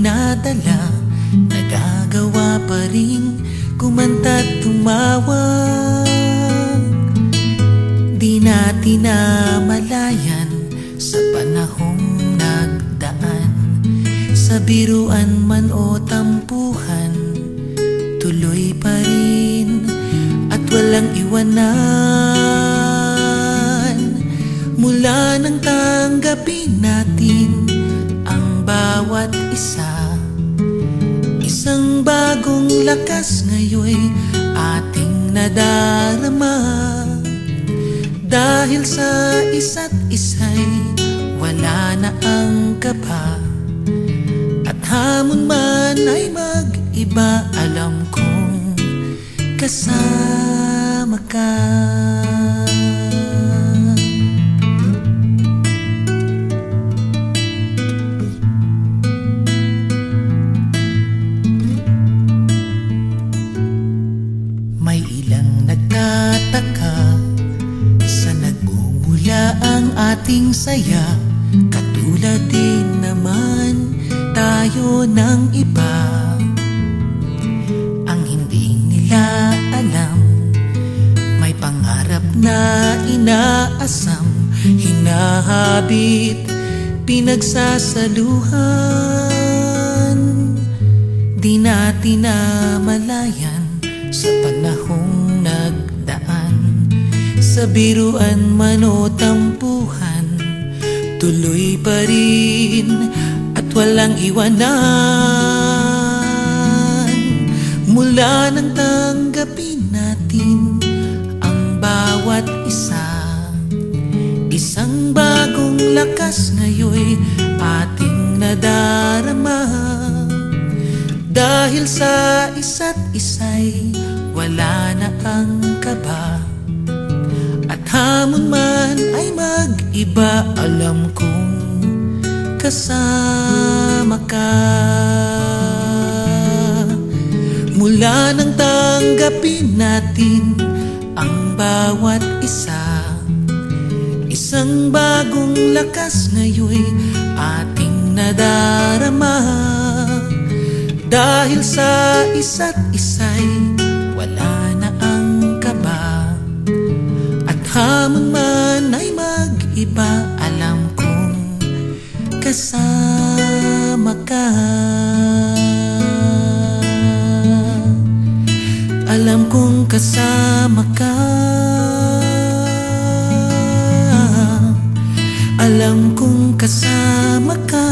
dinadala, nagagawa pa rin kumanta't tumawag. Di natin namalayan sa panahong nagdaan, sa biruan man o tampuhan, tuloy pa rin at walang iwanan. Mula nang tanggapin natin ang bawat isa, isang bagong lakas ngayon'y ating nadarama. Dahil sa isa't isa'y wala na ang kaba, at hamon man ay mag-iba, alam kong kasama ka. May ilang nagtataka sa nagmumula ang ating saya, katulad din naman tayo ng iba. Ang hindi nila alam, may pangarap na inaasam, hinahabit, pinagsasaluhan. Di natin namalayan sa panahong nagdaan, sa biruan man o tampuhan, tuloy pa rin at walang iwanan. Mula nang tanggapin natin ang bawat isa, isang bagong lakas ngayon'y ating nadarama. Dahil sa isa't isa'y wala na ang kaba, at hamon man ay mag-iba, alam kong kasama ka. Mula nang tanggapin natin ang bawat isa, isang bagong lakas ngayon'y ating nadarama. Dahil sa isa't isa'y wala na ang kaba, at hamon man ay mag-iba, alam kong kasama ka. Alam kong kasama ka. Alam kong kasama ka.